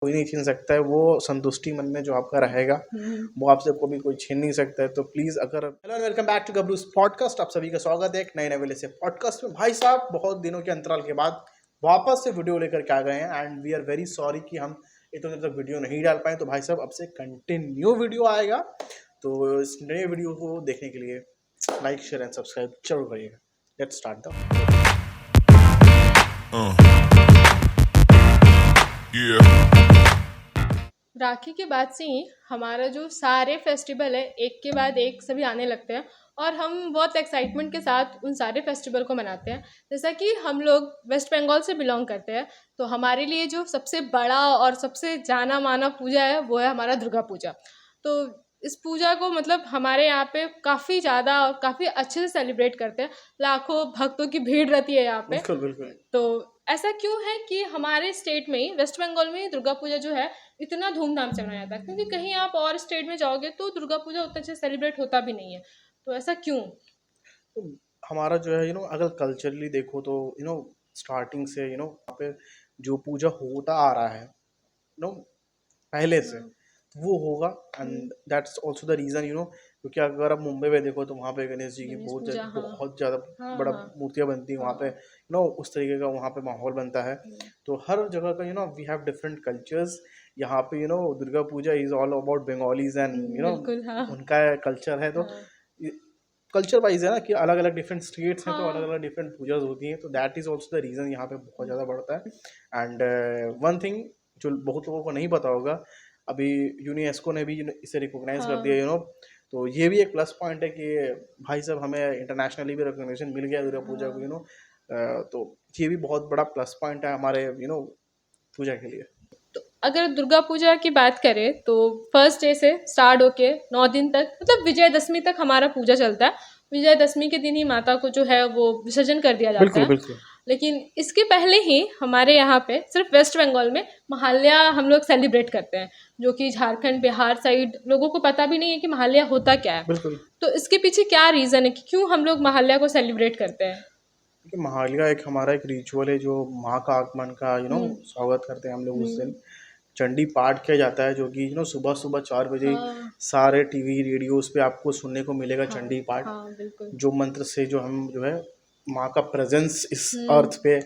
कोई नहीं छीन सकता है, वो संतुष्टि मन में जो आपका रहेगा वो आपसे कभी कोई छीन नहीं सकता है। तो प्लीज़ अगर hello and welcome back to Gabrus podcast, आप सभी का स्वागत है एक नए नवेले से पॉडकास्ट में। भाई साहब बहुत दिनों के अंतराल के बाद वापस से वीडियो लेकर के आ गए हैं and we are very sorry कि हम इतने दिन तक वीडियो नहीं डाल पाए। तो भाई साहब अब से कंटिन्यू वीडियो आएगा, तो इस नए वीडियो को देखने के लिए लाइक शेयर एंड सब्सक्राइब जरूर करिएगा। लेट्स स्टार्ट द राखी के बाद से ही हमारा जो सारे फेस्टिवल है एक के बाद एक सभी आने लगते हैं और हम बहुत एक्साइटमेंट के साथ उन सारे फेस्टिवल को मनाते हैं। जैसा कि हम लोग वेस्ट बंगाल से बिलोंग करते हैं, तो हमारे लिए जो सबसे बड़ा और सबसे जाना माना पूजा है वो है हमारा दुर्गा पूजा। तो इस पूजा को मतलब हमारे यहाँ पे काफ़ी ज़्यादा और काफ़ी अच्छे से सेलिब्रेट करते हैं। लाखों भक्तों की भीड़ रहती है यहाँ पे। बिल्कुल बिल्कुल। तो ऐसा क्यों है कि हमारे स्टेट में ही, वेस्ट बंगाल में ही दुर्गा पूजा जो है इतना धूमधाम से मनाया जाता है, क्योंकि कहीं आप और स्टेट में जाओगे तो दुर्गा पूजा उतना अच्छे सेलिब्रेट होता भी नहीं है। तो ऐसा क्यों? तो हमारा जो है अगर कल्चरली देखो तो स्टार्टिंग से वहाँ पे जो पूजा होता आ रहा है पहले से, तो वो होगा and that's also the reason क्योंकि अगर आप मुंबई में देखो तो वहाँ पे गणेश जी की गणेश बहुत पूजा, हाँ बहुत ज़्यादा हाँ बड़ा हाँ मूर्तियाँ बनती हैं वहाँ पे, उस तरीके का वहाँ पे माहौल बनता है। तो हर जगह का वी हैव डिफरेंट कल्चर्स। यहाँ पे Durga Puja is all about Bengalis and बिल्कुल हाँ उनका कल्चर है। तो हाँ कल्चर वाइज है ना कि अलग अलग डिफरेंट स्टेट्स हैं, तो अलग हाँ अलग डिफरेंट पूजाज होती हैं। तो that is also the reason यहाँ पे बहुत ज़्यादा बढ़ता है। एंड वन थिंग जो बहुत लोगों को नहीं पता होगा, अभी यूनेस्को ने भी इसे रिकॉग्नाइज कर दिया हाँ तो ये भी एक प्लस पॉइंट है कि भाई साहब हमें इंटरनेशनली भी रिकॉग्निशन मिल गया दुर्गा पूजा को। हाँ। तो ये भी बहुत बड़ा प्लस पॉइंट है हमारे पूजा के लिए। तो अगर दुर्गा पूजा की बात करें तो फर्स्ट डे से स्टार्ट होके 9 दिन तक, मतलब विजयदशमी तक हमारा पूजा चलता है। विजयदशमी के दिन ही माता को जो है वो विसर्जन कर दिया जाता बिल्कुल है। बिल्कुल। लेकिन इसके पहले ही हमारे यहाँ पे सिर्फ वेस्ट बंगाल में महालया हम लोग सेलिब्रेट करते हैं, जो कि झारखंड बिहार साइड लोगों को पता भी नहीं है कि महालया होता क्या है। बिल्कुल तो इसके पीछे क्या रीज़न है कि क्यों हम लोग महालया को सेलिब्रेट करते हैं? देखिए, महालया एक हमारा एक रिचुअल है जो माँ का आगमन का हम्म स्वागत करते हैं हम लोग उस दिन। हम्म चंडी पाठ किया जाता है जो कि सुबह सुबह 4 बजे हाँ सारे टीवी रेडियोस पे आपको सुनने को मिलेगा हाँ चंडी पाठ। हाँ बिल्कुल। जो मंत्र से जो हम जो है माँ का प्रेजेंस इस हम्म अर्थ पे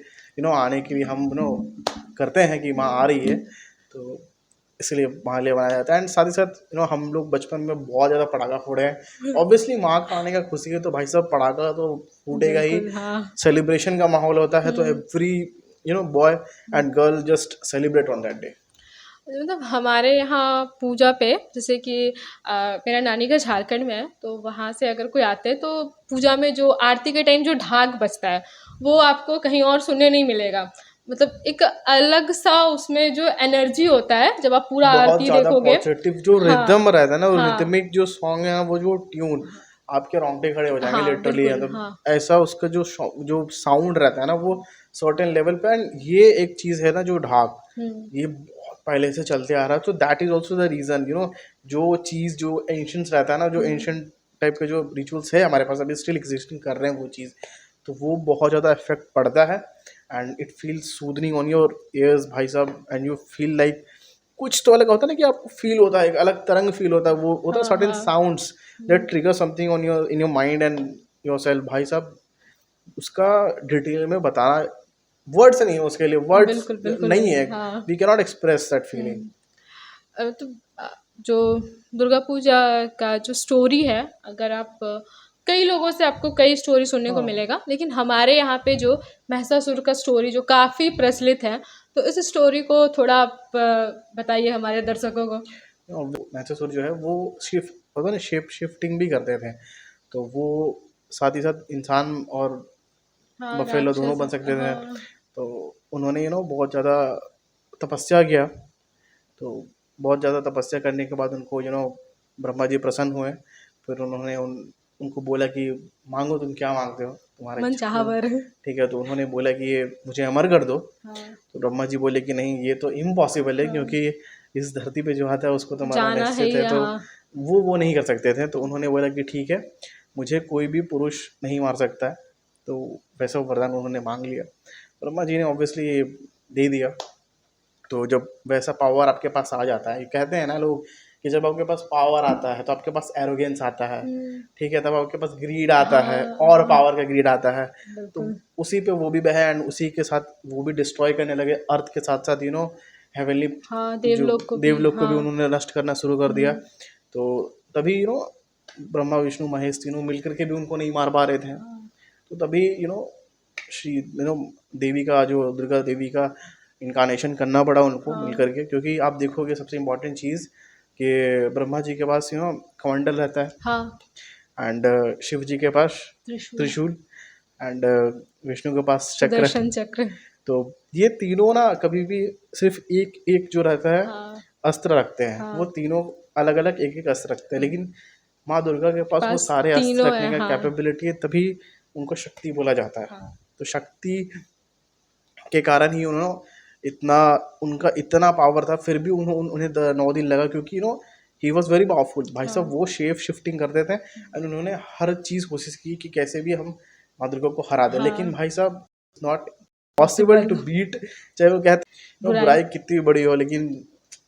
आने की भी हम करते हैं कि माँ आ रही है। तो इसलिए महालया बनाया जाता है। एंड साथ ही साथ हम लोग बचपन में बहुत ज़्यादा पटाखा फोड़े हैं। ऑब्वियसली माँ का आने का खुशी है तो भाई साहब पटाखा तो फूटेगा ही। बिल्कुल हाँ। सेलिब्रेशन का माहौल होता है तो hmm every boy and girl just celebrate on that day. मतलब हमारे यहाँ पूजा पे जैसे कि मेरा नानी घर झारखंड में है, तो वहाँ से अगर कोई आते हैं तो पूजा में जो आरती के टाइम जो ढाक बजता है वो आपको कहीं और सुनने नहीं मिलेगा। मतलब एक अलग सा उसमें जो एनर्जी होता है जब आप पूरा बहुत आरती ज़्यादा देखोगे। पॉजिटिव जो हाँ रिदम रहता है ना, वो हाँ रिदमिक जो सॉन्ग है वो जो ट्यून, आपके रोंगटे खड़े हो जाएंगे हाँ लिटरली। बिल्कुल मतलब हाँ। ऐसा उसका जो साउंड रहता है ना वो सर्टेन लेवल पे। एंड ये एक चीज़ है ना जो ढाक, हम्म ये बहुत पहले से चलते आ रहा है। तो that is also the reason जो चीज़ जो एंशंस रहता है ना, जो हम्म एंशंट टाइप के जो रिचुअल्स है हमारे पास अभी स्टिल एग्जिस्टिंग कर रहे हैं वो चीज़, तो वो बहुत ज़्यादा इफेक्ट पड़ता है। And it feels सूदनिंग on your ears भाई साहब। एंड यू फील लाइक कुछ तो अलग होता है ना कि आपको फील होता है, एक अलग तरंग फील होता है, वो होता है हाँ सर्टेन हाँ sounds that trigger something on your in your mind and your self. भाई साहब उसका डिटेल में बताना वर्ड्स नहीं है, उसके लिए वर्ड्स बिल्कुल बिल्कुल नहीं नहीं है। हाँ। We can not express that feeling. तो जो दुर्गा पूजा का जो स्टोरी है, अगर आप कई लोगों से आपको कई स्टोरी सुनने को हाँ, मिलेगा, लेकिन हमारे यहाँ पे जो महिषासुर का स्टोरी जो काफ़ी प्रचलित है, तो इस स्टोरी को थोड़ा आप बताइए हमारे दर्शकों को। मैथेसोर जो है वो शिफ्ट होता है ना, शेप शिफ्टिंग भी करते थे। तो वो साथ ही साथ इंसान और हाँ बफेलो दोनों राक्षस बन सकते थे। हाँ। तो उन्होंने बहुत ज़्यादा तपस्या किया। तो बहुत ज़्यादा तपस्या करने के बाद उनको ब्रह्मा जी प्रसन्न हुए। फिर उन्होंने उनको बोला कि मांगो, तुम क्या मांगते हो, तुम्हारा मन इच्छा पूर्ण। चाहवर ठीक है, तो उन्होंने बोला कि ये मुझे अमर कर दो। हाँ तो ब्रह्मा जी बोले कि नहीं, ये तो इम्पॉसिबल है हाँ। क्योंकि इस धरती पे जो आता है उसको तो मरना जाना है निश्चित ही है। तो यहाँ। वो नहीं कर सकते थे। तो उन्होंने बोला कि ठीक है, मुझे कोई भी पुरुष नहीं मार सकता है। तो वैसा वरदान उन्होंने मांग लिया। ब्रह्मा जी ने ऑब्वियसली दे दिया। तो जब वैसा पावर आपके पास आ जाता है, कहते हैं ना लोग कि जब आपके पास पावर आता है तो आपके पास एरोगेंस आता है, ठीक है, तब आपके पास ग्रीड आता है, और पावर का ग्रीड आता है। तो उसी पे वो भी बहे एंड उसी के साथ वो भी डिस्ट्रॉय करने लगे अर्थ के साथ साथ, हेवनली देवलोक को भी उन्होंने नष्ट करना शुरू कर दिया। तो तभी ब्रह्मा विष्णु महेश तीनों मिलकर के भी उनको नहीं मार पा रहे थे। तो तभी श्री देवी का, जो दुर्गा देवी का इनकारनेशन करना पड़ा उनको मिलकर के, क्योंकि आप देखोगे सबसे इम्पोर्टेंट चीज़ कि ब्रह्मा जी के पास कमंडल रहता है, एंड शिव जी के पास त्रिशूल, एंड विष्णु के पास चक्र। तो ये तीनों ना कभी भी सिर्फ एक जो रहता है अस्त्र रखते हैं, वो तीनों अलग अलग एक अस्त्र रखते हैं, लेकिन माँ दुर्गा के पास वो सारे अस्त्र रखने का कैपेबिलिटी है, तभी उनको शक्ति बोला जाता है। तो शक्ति के कारण ही उनका इतना पावर था, फिर भी उन्हें 9 दिन लगा, क्योंकि ही वॉज वेरी पावरफुल। भाई साहब वो शेप शिफ्टिंग करते थे एंड उन्होंने हर चीज़ कोशिश की कि कैसे भी हम माँ दुर्गा को हरा दें, लेकिन भाई साहब नॉट पॉसिबल टू बीट। चाहे वो कहते बुराई कितनी बड़ी हो, लेकिन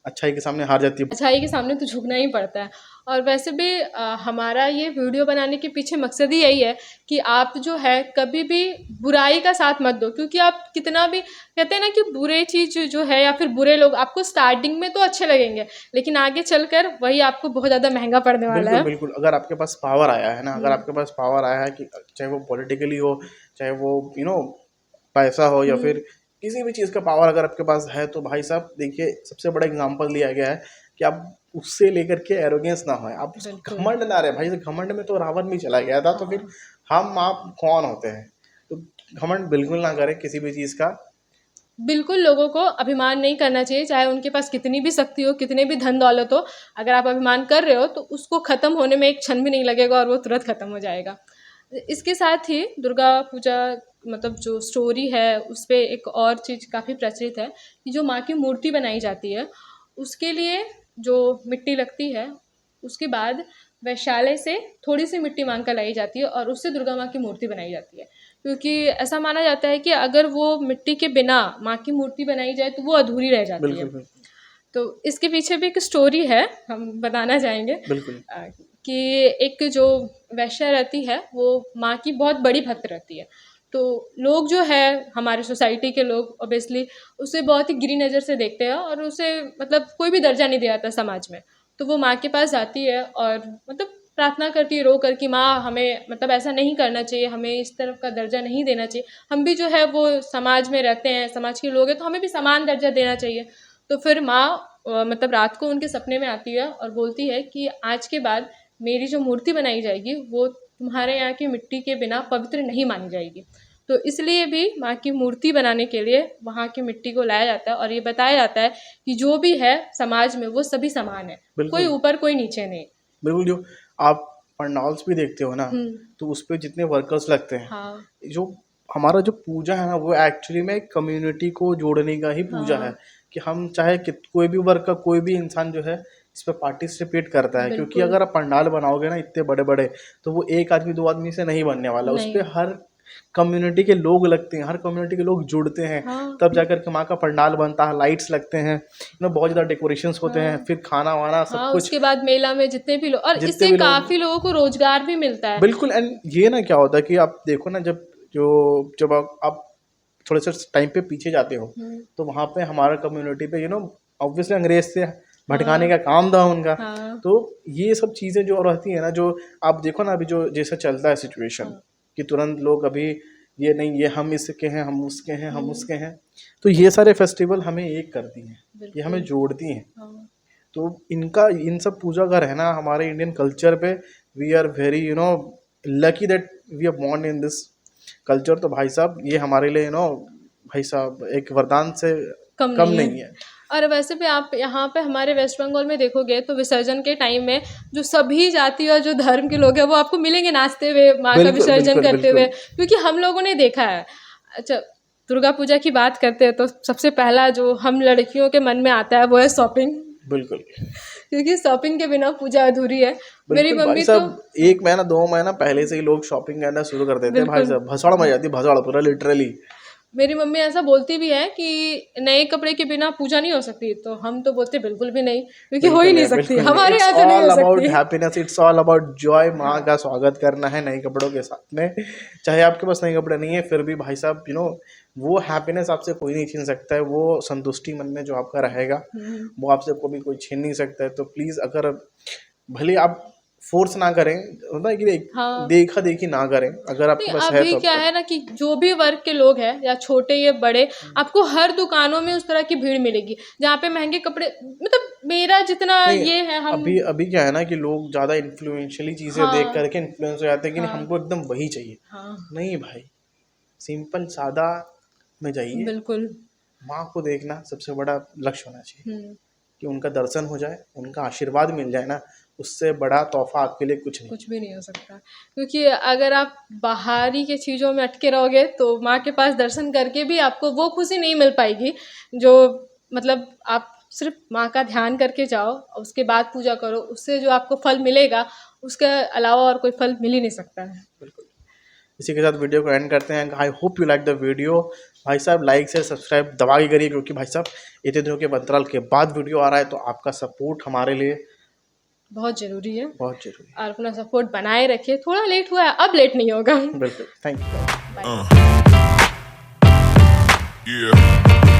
अच्छाई के सामने हार जाती है। अच्छाई के सामने तो झुकना ही पड़ता है। और वैसे भी हमारा ये वीडियो बनाने के पीछे मकसद ही यही है कि आप जो है कभी भी बुराई का साथ मत दो, क्योंकि आप कितना भी कहते हैं ना कि बुरे चीज़ जो है या फिर बुरे लोग आपको स्टार्टिंग में तो अच्छे लगेंगे, लेकिन आगे चलकर वही आपको बहुत ज़्यादा महंगा पड़ने वाला है। बिल्कुल, अगर आपके पास पावर आया है ना, अगर आपके पास पावर आया है कि चाहे वो पॉलिटिकली हो, चाहे वो पैसा हो, या फिर किसी भी चीज़ का पावर अगर आपके पास है, तो भाई साहब देखिए सबसे बड़ा एग्जांपल दिया गया है कि आप उससे लेकर के एरोगेंस ना हो, आप घमंड ना रहे। भाई घमंड में तो रावण भी चला गया था, तो फिर हम आप कौन होते हैं? तो घमंड बिल्कुल ना करें किसी भी चीज़ का। बिल्कुल लोगों को अभिमान नहीं करना चाहिए, चाहे उनके पास कितनी भी शक्ति हो, कितने भी धन दौलत हो। अगर आप अभिमान कर रहे हो तो उसको ख़त्म होने में एक क्षण भी नहीं लगेगा और वो तुरंत ख़त्म हो जाएगा। इसके साथ ही दुर्गा पूजा मतलब जो स्टोरी है उस पर एक और चीज़ काफ़ी प्रचलित है कि जो माँ की मूर्ति बनाई जाती है उसके लिए जो मिट्टी लगती है, उसके बाद वैशाली से थोड़ी सी मिट्टी मांग कर लाई जाती है और उससे दुर्गा माँ की मूर्ति बनाई जाती है, क्योंकि ऐसा माना जाता है कि अगर वो मिट्टी के बिना माँ की मूर्ति बनाई जाए तो वो अधूरी रह जाती है। तो इसके पीछे भी एक स्टोरी है, हम बताना चाहेंगे कि एक जो वैश्या रहती है वो माँ की बहुत बड़ी भक्त रहती है। तो लोग जो है हमारे सोसाइटी के लोग ऑब्वियसली उसे बहुत ही गिरी नज़र से देखते हैं और उसे मतलब कोई भी दर्जा नहीं दिया जाता समाज में। तो वो माँ के पास जाती है और मतलब प्रार्थना करती है रो कर कि माँ हमें मतलब ऐसा नहीं करना चाहिए, हमें इस तरफ का दर्जा नहीं देना चाहिए, हम भी जो है वो समाज में रहते हैं, समाज के लोग हैं, तो हमें भी समान दर्जा देना चाहिए। तो फिर माँ मतलब रात को उनके सपने में आती है और बोलती है कि आज के बाद मेरी जो मूर्ति बनाई जाएगी वो तुम्हारे यहाँ की मिट्टी के बिना पवित्र नहीं मानी जाएगी। तो इसलिए भी माँ की मूर्ति बनाने के लिए वहाँ की मिट्टी को लाया जाता है और ये बताया जाता है कि जो भी है समाज में वो सभी समान है, कोई ऊपर कोई नीचे नहीं। बिल्कुल, जो आप पंडाल्स भी देखते हो ना, तो उस पर जितने वर्कर्स लगते हैं, जो हमारा जो पूजा है ना वो एक्चुअली में कम्युनिटी को जोड़ने का ही पूजा है, कि हम चाहे कोई भी वर्क का कोई भी इंसान जो है इस पर पार्टिसिपेट करता है, क्योंकि अगर आप पंडाल बनाओगे ना इतने बड़े बड़े, तो वो एक आदमी 2 आदमी से नहीं बनने वाला, उस पर हर कम्युनिटी के लोग लगते हैं, हर कम्युनिटी के लोग जुड़ते हैं, तब जाकर के माँ का पंडाल बनता है, लाइट्स लगते हैं, बहुत ज़्यादा डेकोरेशंस होते हैं, फिर खाना वाना सब कुछ। उसके बाद मेला में जितने भी लोग, और इससे काफ़ी लोगों को रोजगार भी मिलता है। बिल्कुल। एंड ये ना क्या होता है कि आप देखो ना, जब आप थोड़े से टाइम पे पीछे जाते हो तो वहाँ पे हमारा कम्युनिटी पे ऑब्वियसली अंग्रेज से भटकाने का काम था उनका। तो ये सब चीज़ें जो रहती है ना, जो आप देखो ना अभी जो जैसा चलता है सिचुएशन, कि तुरंत लोग अभी ये नहीं, ये हम इसके हैं, हम उसके हैं, हम उसके हैं, तो ये सारे फेस्टिवल हमें एक करती हैं, ये हमें जोड़ती हैं। तो इन सब पूजा का रहना हमारे इंडियन कल्चर पे, we are very lucky that we are born in this culture. तो भाई साहब ये हमारे लिए भाई साहब एक वरदान से कम नहीं है। और वैसे भी आप यहाँ पे हमारे वेस्ट बंगाल में देखोगे तो विसर्जन के टाइम में जो सभी जाति और जो धर्म के लोग हैं वो आपको मिलेंगे नाचते हुए माँ का विसर्जन करते हुए, क्योंकि हम लोगों ने देखा है। अच्छा, दुर्गा पूजा की बात करते हैं तो सबसे पहला जो हम लड़कियों के मन में आता है वो है शॉपिंग। बिल्कुल, क्योंकि शॉपिंग के बिना पूजा अधूरी है। मेरी मम्मी तो 1 महीना 2 महीना पहले से ही लोग शॉपिंग करना शुरू कर देते हैं। भाई साहब भसड़ मच जाती है, भसड़ पूरा लिटरली। मेरी मम्मी ऐसा बोलती भी है कि नए कपड़े के बिना पूजा नहीं हो सकती, तो हम तो बोलते बिल्कुल भी नहीं, क्योंकि हो ही नहीं सकती, हमारे यहाँ तो नहीं हो सकती। Happiness, it's all about Joy. माँ का स्वागत करना है नए कपड़ों के साथ में। चाहे आपके पास नए कपड़े नहीं है फिर भी भाई साहब वो हैप्पीनेस आपसे कोई नहीं छीन सकता है। वो संतुष्टि मन में जो आपका रहेगा वो आपसे कभी कोई छीन नहीं सकता है। तो प्लीज़, अगर भले आप फोर्स ना करें, होता है कि हाँ। देखा देखी ना करें, अगर आपके पास है अभी तो। क्या है ना कि जो भी वर्ग के लोग हैं, या छोटे या बड़े, आपको हर दुकानों में उस तरह की भीड़ मिलेगी जहाँ पे महंगे कपड़े, मतलब मेरा जितना ये है, हम अभी अभी क्या है ना कि लोग ज़्यादा इन्फ्लुएंशियली चीज़ें देख हाँ करके इन्फ्लुएंस हो जाते हैं कि नहीं, हाँ हमको एकदम वही चाहिए। हाँ नहीं भाई, सिंपल सादा में जाइए। बिल्कुल। माँ को देखना सबसे बड़ा लक्ष्य होना चाहिए कि उनका दर्शन हो जाए, उनका आशीर्वाद मिल जाए ना, उससे बड़ा तोहफा आपके लिए कुछ नहीं। कुछ भी नहीं हो सकता, क्योंकि अगर आप बाहरी के चीज़ों में अटके रहोगे तो माँ के पास दर्शन करके भी आपको वो खुशी नहीं मिल पाएगी जो, मतलब आप सिर्फ माँ का ध्यान करके जाओ, उसके बाद पूजा करो, उससे जो आपको फल मिलेगा उसके अलावा और कोई फल मिल ही नहीं सकता है। बिल्कुल। इसी के साथ वीडियो को एंड करते हैं। I hope you like the video. भाई साहब लाइक से सब्सक्राइब दबा के करिए, क्योंकि भाई साहब इतने दिनों के अंतराल के बाद वीडियो आ रहा है, तो आपका सपोर्ट हमारे लिए बहुत ज़रूरी है, बहुत जरूरी और अपना सपोर्ट बनाए रखिए। थोड़ा लेट हुआ है, अब लेट नहीं होगा। है। बिल्कुल, थैंक यू। बाय। Yeah.